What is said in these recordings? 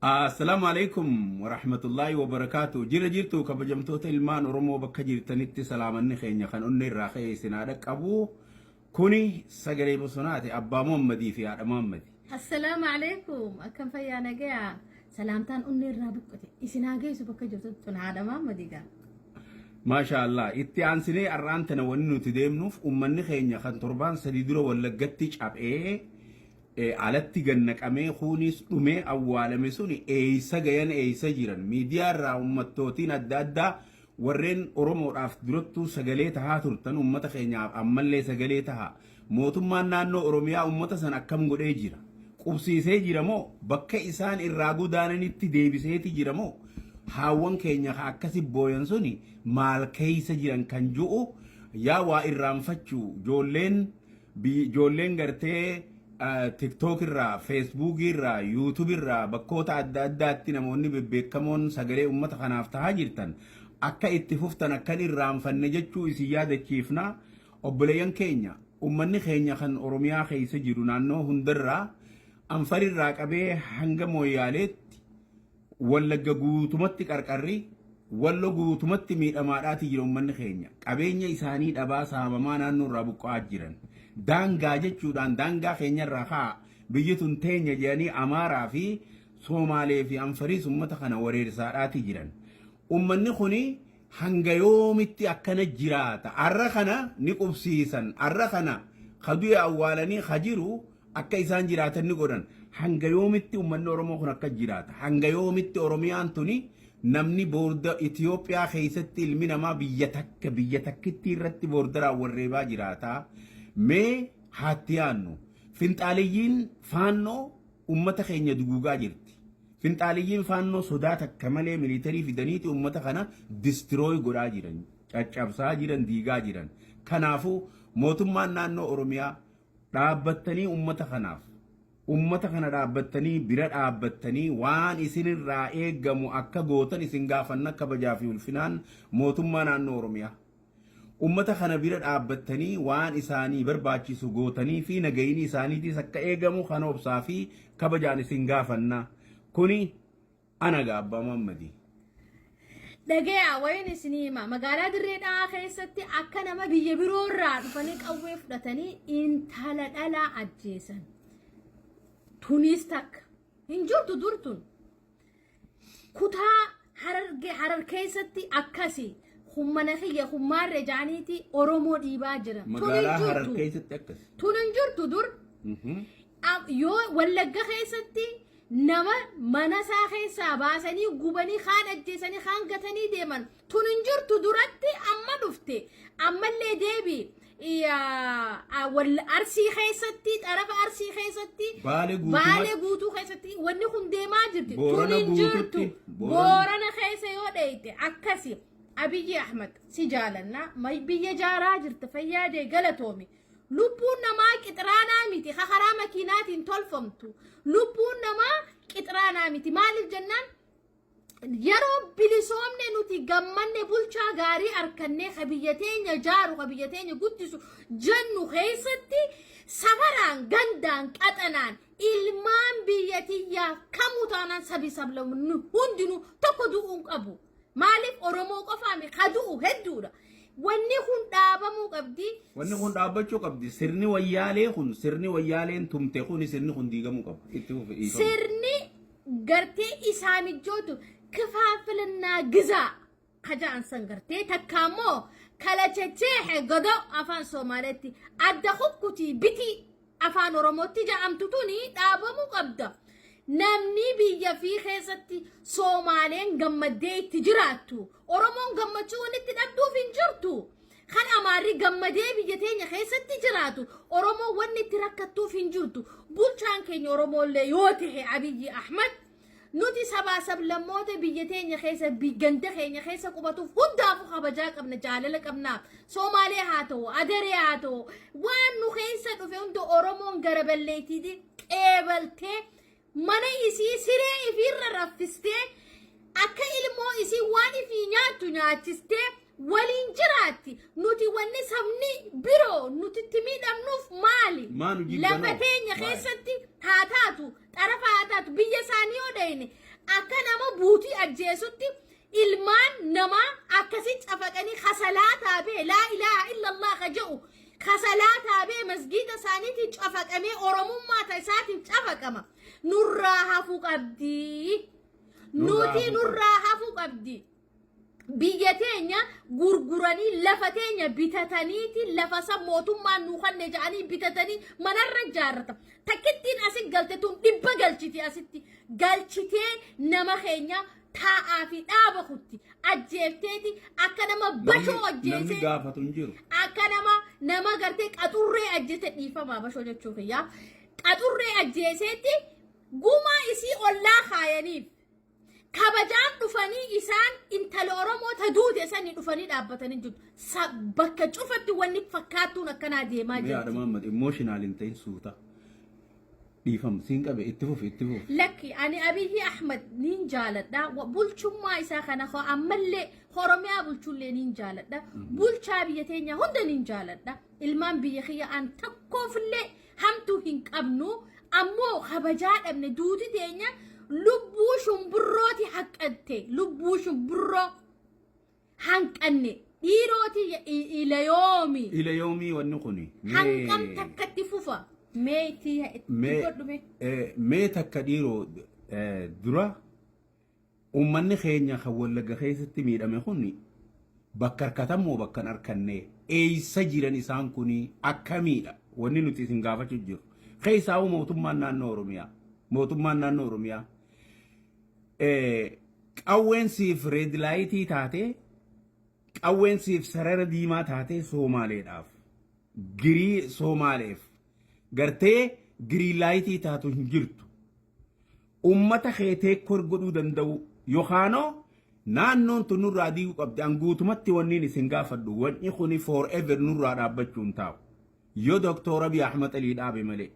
السلام عليكم ورحمة الله وبركاته. جرتو كبجمتوت المان ورمو بكجير تنتي سلام النخين يخن أني الراخي سنادك أبو كوني سجري بصناتي أبا محمدي في هذا محمدي. السلام عليكم أكم فيا نجاة سلامتان أني الرابقتي إسناجي سبكجير تون هذا محمدي قال. ما شاء الله إتيانسني أرانتنا وننو تديمنوف أمني خين يخن تربان سديدرو ولا قتيج أب alatti ganna qamee kunis dhume awwaalame suni eeysa gayan eeysa jiran miidiyaa irraa ummattootiin adda addaa warreen oromoodhaaf durattuu sagalee tahaa turtan ummata keenyaaf ammallee sagalee tahaa mootummaan naannoo oromiyaa ummata san akkam godhee jira qubsiisee jira moo bakka isaan irraa gudaananitti deebiseeti jira moo haawwan keenya akkasi booyan suni maal keeysa jiran kan ju'u yaa waa irraanfachuu joolleen gartee TikTok irraa, Facebook irraa, YouTube irraa bakkoota adda addaatti namoonni bebbeekamoon sagalee ummata kanaaf tahaa jirtan akka itti fuftan akka irraanfanne jechuu isin yaadachiifna obboleeyyan keenya ummanni keenya kan Oromiyaa keessa jiru naannoo hundarraa anfarirraa qabee hanga Mooyaaleetti Wallagga guutumatti qarqarri Wallo guutumatti miidhamaadhaati jira ummanni keenya qabeenya isaanii dhabaa saamamaa naannoo irraa buqqa'aa jiran daangaa jechuudhaan daangaa keenya irraa haa biyyi tun teenya jedhanii Amaaraa fi Somaalee fi Anfariis ummata kana wareersaadhaati jiran ummanni kuni hanga yoomitti akkana jiraata arra kana ni qubsiisan arra kana kaduu awwaalanii hajiru akka isaan jiraatan ni godhan hanga yoomitti ummanni Oromoo kun akka jiraata hanga yoomitti Oromiyaan tuni namni boorda Itoophiyaa keessatti ilmi namaa biyya takkitti irratti boordaraa warreebaa jiraata mee haatiyaannu finxaaliyyiin faannoo ummata keenya duguugaa jirti finxaaliyyiin faannoo sodaa takka malee militarii fidaniiti ummata kana distirooy godhaa jiran caccabsaa jiran diigaa jiran kanaafuu mootummaan naannoo Oromiyaa dhaabbattanii ummata kana dhaabbattanii bira dhaabbattanii waan isinirraa eeggamu akka gootan isin gaafanna kabajaa fi ulfinaan mootummaa naannoo Oromiyaa ummata kana bira dhaabbattanii waan isaanii barbaachisu gootanii fi nagayini isaaniitis akka eegamu kan obsaa fi kabajaan isin gaafanna kuni ana Abbaa Muhammadi. Dhagaya wayin isinima magaalaa Dirreedhaa keessatti akka nama biyya biroo irraa dhufanii qawwee fudhatanii intala dhalaa ajjeesan. Tunis takka hin jirtu durtun kutaa harar keessatti akkasi hummana khiyya hummaarre jaaniiti Oromoo dhiibaa jira magaalaa harar keessatti akkasi tun hin jirtu dur yoo Wallagga keessatti nama manasaa keessaa baasanii gubanii kaan ajjeesanii kaan gatanii deeman tun hin jirtu duratti amma dhufte ammallee deebii arsii keessatti xarafa arsii keessatti baale guutuu keessatti wanni kun deemaa jirti tun hin jirtu Boorana keessa yoo dheeyte akkasi Abiyyi Ahmad si jaalanna biyya jaaraa jirti fayyaadee galatoomi lubbuun namaa qixraanaa miti karaa makiinaatiin tolfamtu lubbuun namaa qixraanaa miti maaliif jennaan yeroo bilisoomne nuti gammanne bulchaa gaarii arkannee kabiyya teenya jaaru kabiyya teenya guddisu jennu keessatti safaraan gandaan qaxanaan ilmaan biyyatiyyaa kamuu taanaan sabi sablamnu hundinuu tokko du'uun qabu maaliif Oromoo qofaami kadu'u hedduudha wanni kun dhaabamuu qabdi wanni kun dhaabbachuu qabdi sirni wayyaaleen tumte kun sirni kun diigamuu qaba itti sirni gartee isaanijootu كفافلنا جزاء خجان سنغرتي تكامو كلا تشيح غدو افان سومالتي ادخوكتي بتي افان روموتي جامتوني دابمو قبدا نمني بيا في خيستي سومالين غمدي تجراتو اورومون غمچو نتي ددو فينجرتو خان اماري غمدي بيتين خيستي جراتو اورومو وني تركتو فينجرتو بولچان كين اورومو ليوتي ابي احمد نوتي سبا لموت بيتين خيسة بيجنت خين خيسة قبطو فدافو خبجاك ابن جاللك ابنا سومالي هاتو ادري هاتو وانو خيسة نفهم دو اورومون غرب الليتي دي قبلتي من يسي سيري فير رفستي اكا علمو يسي واني في نياتو نياتستي ولين جراتي نوتي وني سمني برو نوتي تميد أمنوف مالي ما نجيب لفتين يا خيستي هاتاتو طرف هاتاتو بيا سانيو ديني أكنا ما بوتي أجيسوتي ilmaan nama akkasitti cafaqanii khasalaataa bee laa ilaaha illallah kaja'u khasalaataa bee masgiida isaaniitiin cafaqamee oromummaa isaatiin cafaqama nurraa hafuu qabdi nuti nurraa hafuu qabdi biyya teenya gurguranii lafa teenya bitataniiti lafa san mootummaan nuu kanne jedhanii bitatanii manarra ijaarrata takkittiin asit galte tun dhibba galchiti asitti galchitee nama keenya taa'aa fi dhaaba kutti ajjeefteeti akka nama bashoo ajjeese akka nama gartee qaxurree ajjeese dhiifamaa bashoo jechuu kiyyaa qaxurree ajjeeseetti gumaa isii ollaa kaayaniif kabajaan dhufanii isaan intala oromoo ta duute sanii dhufanii dhaabbatanii jiru bakka cufatti wanni fakkaattuun akkanaa deemaa jirti. Yaada Muhammad emotional hin ta'in suuta. Dhiifam siin qabe itti fufi. Lakki ani Abiyyi Ahmad nin jaaladha bulchummaa isaa kana ammallee Oromiyaa bulchullee nin jaaladha bulchaa biyya teenya hunda nin jaaladha ilmaan biyya kiyya an takkoofillee hamtuu hin qabnu ammoo kabajaa dhabne duuti teenya lubbuu shumburrooti haqqatte lubbuu shumburroo hanqanne dhiirooti ilayoomii wanni kuni hanqam takkatti fufa mee takka dhiiroo dura ummanni keenya kan Wallagga keessatti miidhame kuni bakka harkatamoo bakka harkanne eessa jiran isaan kuni akkamiidha wanni nuti isin gaafachuu jiru keessaa mootummaan naannoo Oromiyaa qawweensiif red laayitii taate qawweensiif sarara diimaa taate Somaaleedhaaf girii Somaaleef gartee girii laayitii taatu hin jirtu ummata keetee kor godhuu danda'u yookaanoo naannoon tun nurraa diiguu qabdi an guutumatti wanniin isin gaafadhu wanni kuni forever nurraa dhaabbachuun taa'u yoo Dr. Abiy Ahmad Alii dhaabe malee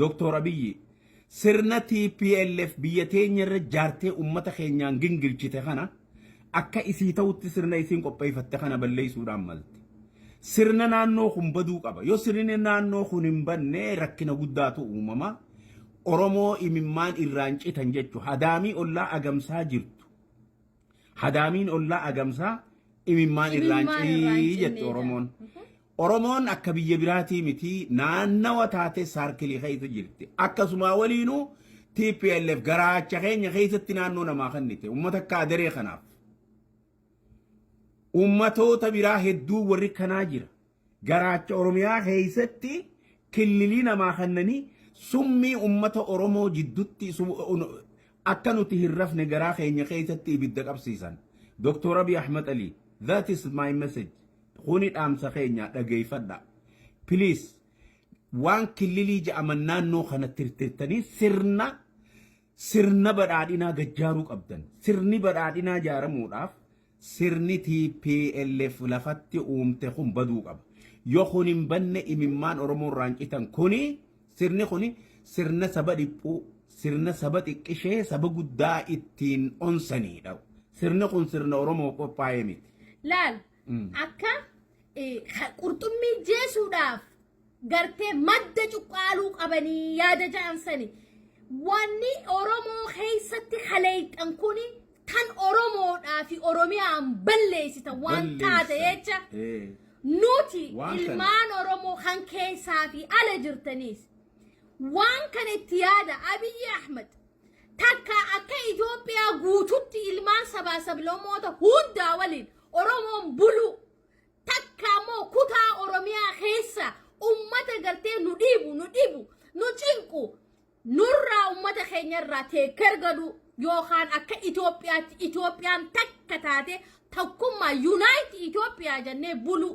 Dr. Abiy sirna TPLF biyya teenya irra jaartee ummata keenyaan gingilchite kana akka isii ta'utti sirna isiin qopheeffatte kana balleessuudhaan malti sirna naannoo kun baduu qaba yoo sirni naannoo kun hin banne rakkina guddaatu uumama Oromoo imimmaan irraan citan jechu hadaamii ollaa agamsaa jirtu hadaamiin ollaa agamsaa imimmaan irraan cii jettu Oromoon akka biyya biraatii miti naannawa taate saarkilii keessa jirti akkasuma waliinuu TPLF garaacha keenya keessatti naannoo namaa kannite ummata akka adaree kanaaf ummatoota biraa hedduu warri kanaa jira garaacha Oromiyaa keessatti killilii namaa kannanii summii ummata Oromoo jiddutti akka nuti hin rafne garaa keenya keessatti ibidda qabsiisan Dr. Abiy Ahmad Ali that is my message kuni dhaamsa keenya dhageeffadha please waan killilii ja'aman naannoo kana tirtirtanii sirna badhaadhinaa gajjaaruu qabdan sirni badhaadhinaa jaaramuudhaaf sirni TPLF lafatti uumte kun baduu qaba yoo kun hin banne imimmaan Oromoo irraan citan kuni sirni kuni sirna saba dhiphuu sirna saba xiqqishee saba guddaa ittiin onsaniidha sirni kun sirna Oromoo qophaa'ee miti laal akka qurxummii jeesuudhaaf gartee madda cuqqaaluu qabanii yaada ja'amsani wanni Oromoo keessatti kaleeyxan kuni tan Oromoodhaa fi Oromiyaan balleessita waan taate jecha nuti ilmaan Oromoo kan keessaa fi ala jirtaniis waan kana itti yaada Abiy Ahmad takka akka Itoophiyaa guututti ilmaan sabaa sablammoota hundaa waliin Oromoon bulu takka moo kutaa Oromiyaa keessa ummata gartee nu dhiibu nu cinqu nurraa ummata keenyarraa teekkar gadu yookaan akka Itoophiyaatti Itoophiyaan takka taate takkummaa Unite Itoophiyaa jennee bulu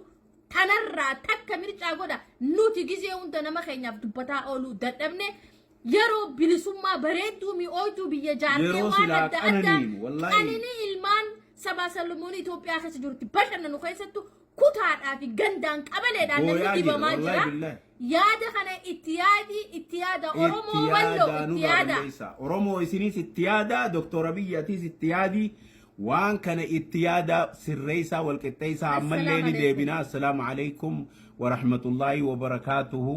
tanarraa takka mircaa godha nuti gizee hunda nama keenyaaf dubbataa ooluu dadhabne yeroo bilisummaa bareedduu mi'ooytuu biyya jaartee waan adda addaa qanini ilmaan sabaa salmuun Itoophiyaa keessa jirti bashannanu keessattu kutaadhaa fi gandaan qabaleedhaan namni dhibamaa jira yaada kana itti yaada Oromoo walloo itti yaada Oromoo isinis itti yaada Dr. Abiyyatis itti yaadi وان كان اتيادا سريسا والقطيسا عمال ليني ديبنا السلام عليكم ورحمة الله وبركاته